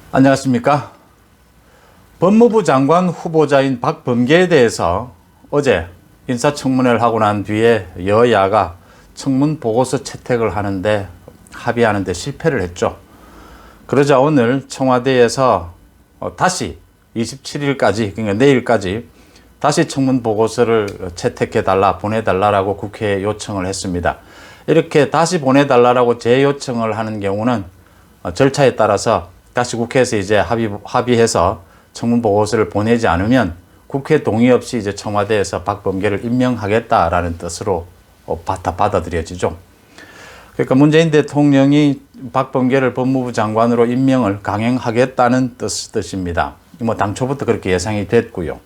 안녕하십니까. 법무부 장관 후보자인 박범계에 대해서 어제 인사청문회를 하고 난 뒤에 여야가 청문 보고서 채택을 하는데 합의하는데 실패를 했죠. 그러자 오늘 청와대에서 다시 27일까지, 그러니까 내일까지 다시 청문 보고서를 채택해 달라, 보내달라고 국회에 요청을 했습니다. 이렇게 다시 보내달라고 재요청을 하는 경우는 절차에 따라서 다시 국회에서 이제 합의해서 청문 보고서를 보내지 않으면 국회 동의 없이 이제 청와대에서 박범계를 임명하겠다라는 뜻으로 받아들여지죠. 그러니까 문재인 대통령이 박범계를 법무부 장관으로 임명을 강행하겠다는 뜻입니다. 뭐 당초부터 그렇게 예상이 됐고요.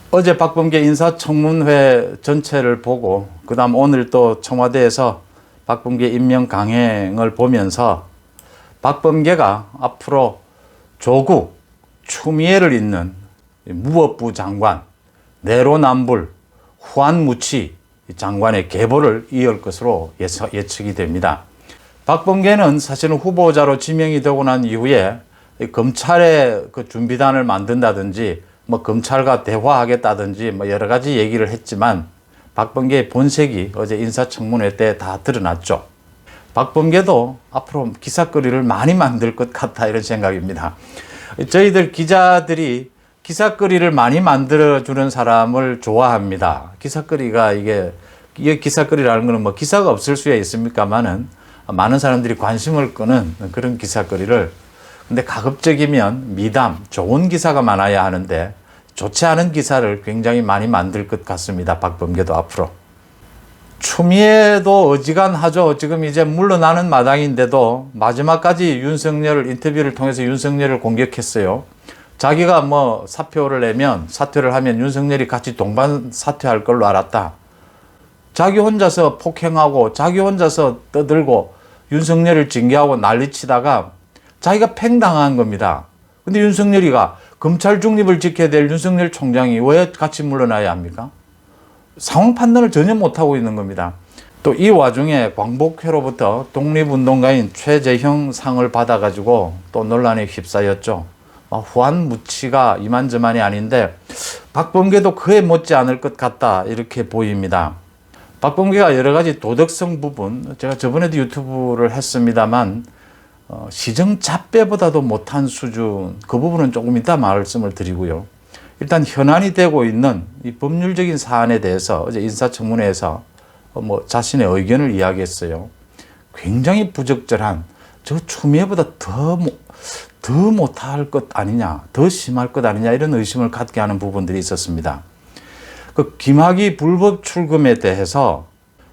어제 박범계 인사청문회 전체를 보고 그다음 오늘 또 청와대에서 박범계 임명 강행을 보면서 박범계가 앞으로 조국, 추미애를 잇는 무법부 장관, 내로남불, 후한무치 장관의 계보를 이을 것으로 예측이 됩니다. 박범계는 사실은 후보자로 지명이 되고 난 이후에 검찰의 그 준비단을 만든다든지 뭐 검찰과 대화하겠다든지 뭐 여러 가지 얘기를 했지만 박범계의 본색이 어제 인사청문회 때 다 드러났죠. 박범계도 앞으로 기사거리를 많이 만들 것 같다, 이런 생각입니다. 저희들 기자들이 기사거리를 많이 만들어주는 사람을 좋아합니다. 기사거리가 이게 기사거리라는 거는 뭐 기사가 없을 수야 있습니까만은 많은 사람들이 관심을 끄는 그런 기사거리를, 근데 가급적이면 미담, 좋은 기사가 많아야 하는데 좋지 않은 기사를 굉장히 많이 만들 것 같습니다. 박범계도 앞으로. 추미애도 어지간하죠. 지금 이제 물러나는 마당인데도 마지막까지 인터뷰를 통해서 윤석열을 공격했어요. 자기가 뭐 사퇴를 하면 윤석열이 같이 동반 사퇴할 걸로 알았다. 자기 혼자서 폭행하고 자기 혼자서 떠들고 윤석열을 징계하고 난리치다가 자기가 팽당한 겁니다. 근데 윤석열이가 검찰 중립을 지켜야 될 윤석열 총장이 왜 같이 물러나야 합니까? 상황 판단을 전혀 못하고 있는 겁니다. 또 이 와중에 광복회로부터 독립운동가인 최재형 상을 받아가지고 또 논란에 휩싸였죠. 후한무치가 이만저만이 아닌데 박범계도 그에 못지 않을 것 같다, 이렇게 보입니다. 박범계가 여러 가지 도덕성 부분, 제가 저번에도 유튜브를 했습니다만 시정잡배보다도 못한 수준, 그 부분은 조금 이따 말씀을 드리고요. 일단 현안이 되고 있는 이 법률적인 사안에 대해서 어제 인사청문회에서 자신의 의견을 이야기했어요. 굉장히 부적절한, 저 추미애보다 더 못할 것 아니냐, 더 심할 것 아니냐, 이런 의심을 갖게 하는 부분들이 있었습니다. 그 김학의 불법 출금에 대해서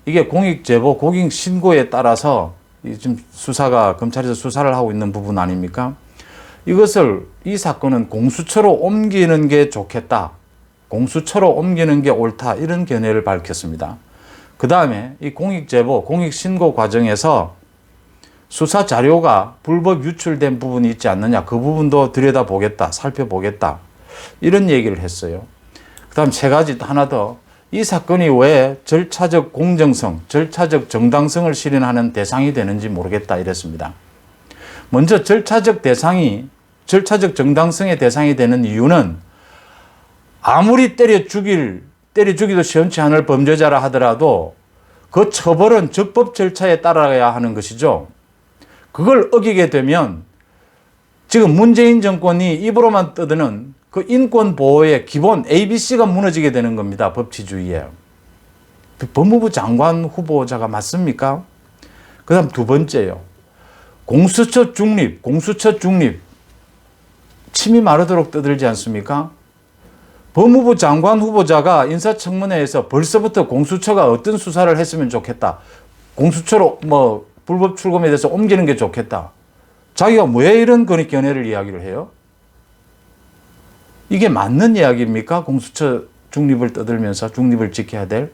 이게 공익제보, 공익신고에 따라서 지금 검찰에서 수사를 하고 있는 부분 아닙니까? 이 사건은 공수처로 옮기는 게 좋겠다, 공수처로 옮기는 게 옳다, 이런 견해를 밝혔습니다. 그 다음에 이 공익제보, 공익신고 과정에서 수사 자료가 불법 유출된 부분이 있지 않느냐, 그 부분도 들여다보겠다, 살펴보겠다, 이런 얘기를 했어요. 그 다음 세 가지 하나 더, 이 사건이 왜 절차적 공정성, 절차적 정당성을 실현하는 대상이 되는지 모르겠다, 이랬습니다. 먼저 절차적 정당성의 대상이 되는 이유는 아무리 때려 죽이도 시원치 않을 범죄자라 하더라도 그 처벌은 적법 절차에 따라야 하는 것이죠. 그걸 어기게 되면 지금 문재인 정권이 입으로만 떠드는 그 인권 보호의 기본 ABC가 무너지게 되는 겁니다. 법치주의에. 법무부 장관 후보자가 맞습니까? 그 다음 두 번째요. 공수처 중립. 침이 마르도록 떠들지 않습니까? 법무부 장관 후보자가 인사청문회에서 벌써부터 공수처가 어떤 수사를 했으면 좋겠다, 공수처로 불법 출금에 대해서 옮기는 게 좋겠다, 자기가 왜 이런 견해를 이야기를 해요? 이게 맞는 이야기입니까? 공수처 중립을 떠들면서 중립을 지켜야 될?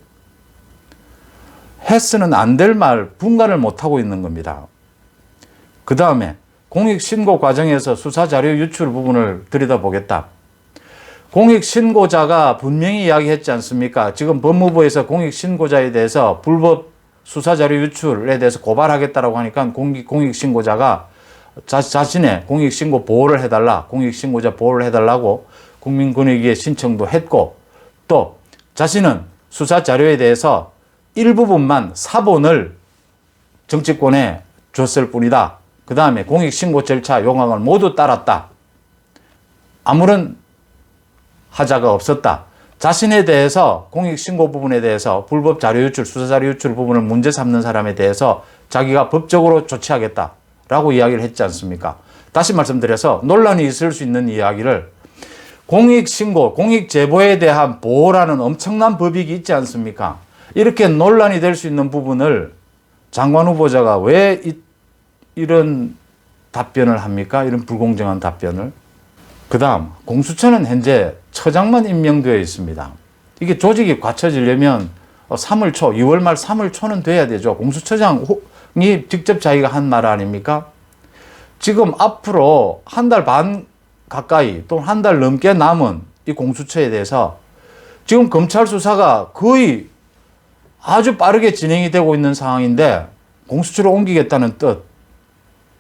해서는 안 될 말, 분간을 못하고 있는 겁니다. 그 다음에 공익신고 과정에서 수사자료 유출 부분을 들여다보겠다. 공익신고자가 분명히 이야기했지 않습니까? 지금 법무부에서 공익신고자에 대해서 불법 수사자료 유출에 대해서 고발하겠다라고 하니까 공익신고자가 자신의 공익신고 보호를 해달라, 공익신고자 보호를 해달라고 국민권익위에 신청도 했고, 또 자신은 수사 자료에 대해서 일부분만 사본을 정치권에 줬을 뿐이다. 그 다음에 공익신고 절차 요강을 모두 따랐다. 아무런 하자가 없었다. 자신에 대해서 공익신고 부분에 대해서 불법 자료 유출, 수사 자료 유출 부분을 문제 삼는 사람에 대해서 자기가 법적으로 조치하겠다라고 이야기를 했지 않습니까? 다시 말씀드려서 논란이 있을 수 있는 이야기를 공익신고, 공익제보에 대한 보호라는 엄청난 법익이 있지 않습니까? 이렇게 논란이 될 수 있는 부분을 장관 후보자가 왜 이런 답변을 합니까? 이런 불공정한 답변을. 그 다음 공수처는 현재 처장만 임명되어 있습니다. 이게 조직이 갖춰지려면 3월 초, 2월 말 3월 초는 돼야 되죠. 공수처장이 직접 자기가 한 말 아닙니까? 지금 앞으로 한 달 반 가까이 또 한 달 넘게 남은 이 공수처에 대해서 지금 검찰 수사가 거의 아주 빠르게 진행이 되고 있는 상황인데 공수처로 옮기겠다는 뜻,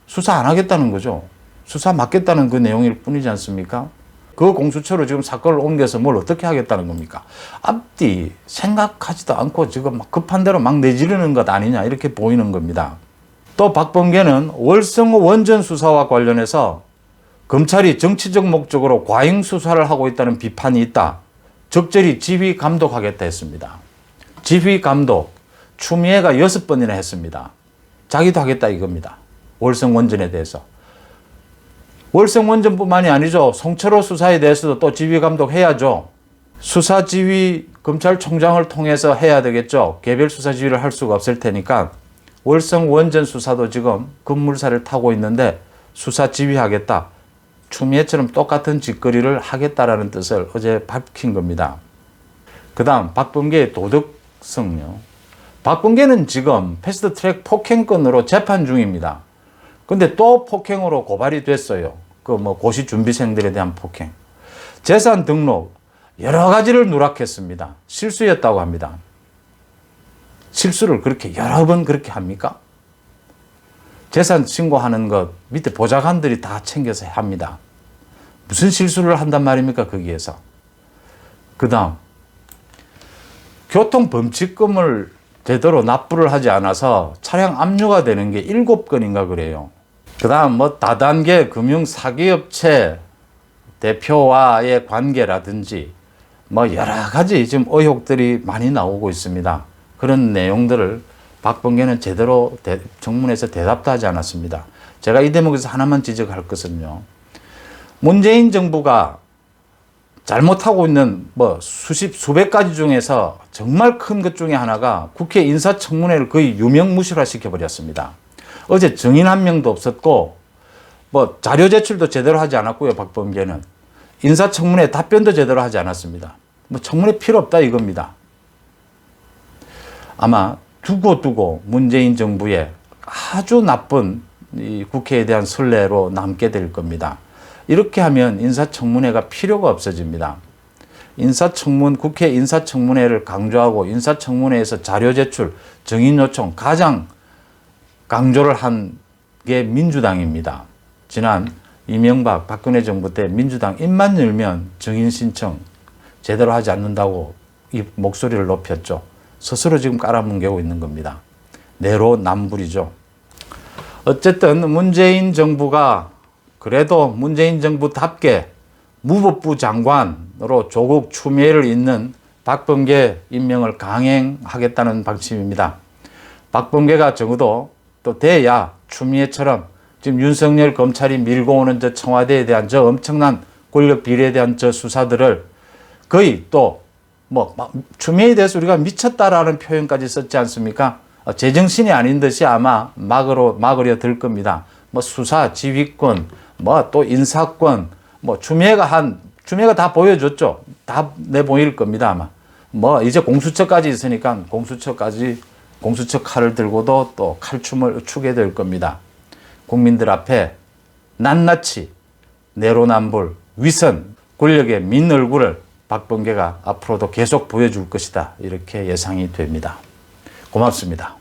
수사 안 하겠다는 거죠. 수사 맡겠다는 그 내용일 뿐이지 않습니까? 그 공수처로 지금 사건을 옮겨서 뭘 어떻게 하겠다는 겁니까? 앞뒤 생각하지도 않고 지금 막 급한 대로 막 내지르는 것 아니냐 이렇게 보이는 겁니다. 또 박범계는 월성호 원전 수사와 관련해서 검찰이 정치적 목적으로 과잉 수사를 하고 있다는 비판이 있다. 적절히 지휘 감독하겠다 했습니다. 지휘 감독 추미애가 6번이나 했습니다. 자기도 하겠다 이겁니다. 월성 원전에 대해서. 월성 원전뿐만이 아니죠. 송철호 수사에 대해서도 또 지휘 감독해야죠. 수사 지휘 검찰총장을 통해서 해야 되겠죠. 개별 수사 지휘를 할 수가 없을 테니까 월성 원전 수사도 지금 급물살을 타고 있는데 수사 지휘하겠다. 추미애처럼 똑같은 짓거리를 하겠다라는 뜻을 어제 밝힌 겁니다. 그 다음 박범계의 도덕성요. 박범계는 지금 패스트트랙 폭행건으로 재판 중입니다. 근데 또 폭행으로 고발이 됐어요. 그 고시 준비생들에 대한 폭행. 재산 등록 여러 가지를 누락했습니다. 실수였다고 합니다. 실수를 그렇게 여러 번 그렇게 합니까? 재산 신고하는 것 밑에 보좌관들이 다 챙겨서 합니다. 무슨 실수를 한단 말입니까? 거기에서. 그 다음 교통범칙금을 제대로 납부를 하지 않아서 차량 압류가 되는 게 7건인가 그래요. 그 다음 다단계 금융 사기업체 대표와의 관계라든지 여러 가지 지금 의혹들이 많이 나오고 있습니다. 그런 내용들을 박범계는 제대로 청문회에서 대답도 하지 않았습니다. 제가 이 대목에서 하나만 지적할 것은요. 문재인 정부가 잘못하고 있는 수백 가지 중에서 정말 큰 것 중에 하나가 국회 인사청문회를 거의 유명무실화 시켜버렸습니다. 어제 증인 한 명도 없었고 자료 제출도 제대로 하지 않았고요. 박범계는 인사청문회 답변도 제대로 하지 않았습니다. 청문회 필요 없다 이겁니다. 아마 두고 문재인 정부의 아주 나쁜 이 국회에 대한 선례로 남게 될 겁니다. 이렇게 하면 인사청문회가 필요가 없어집니다. 국회 인사청문회를 강조하고 인사청문회에서 자료 제출, 증인 요청 가장 강조를 한 게 민주당입니다. 지난 이명박, 박근혜 정부 때 민주당 입만 열면 증인 신청 제대로 하지 않는다고 이 목소리를 높였죠. 스스로 지금 깔아뭉개고 있는 겁니다. 내로남불이죠. 어쨌든 문재인 정부가 그래도 문재인 정부답게 무법부 장관으로 조국 추미애를 잇는 박범계 임명을 강행하겠다는 방침입니다. 박범계가 적어도 또 돼야 추미애처럼 지금 윤석열 검찰이 밀고 오는 저 청와대에 대한 저 엄청난 권력 비리에 대한 저 수사들을 거의 또 추미애에 대해서 우리가 미쳤다라는 표현까지 썼지 않습니까? 제정신이 아닌 듯이 아마 막으려 들 겁니다. 수사, 지휘권, 또 인사권, 추미애가 다 보여줬죠. 다 내보일 겁니다, 아마. 이제 공수처까지 있으니까 공수처 칼을 들고도 또 칼춤을 추게 될 겁니다. 국민들 앞에 낱낱이 내로남불, 위선, 권력의 민 얼굴을 박범계가 앞으로도 계속 보여줄 것이다. 이렇게 예상이 됩니다. 고맙습니다.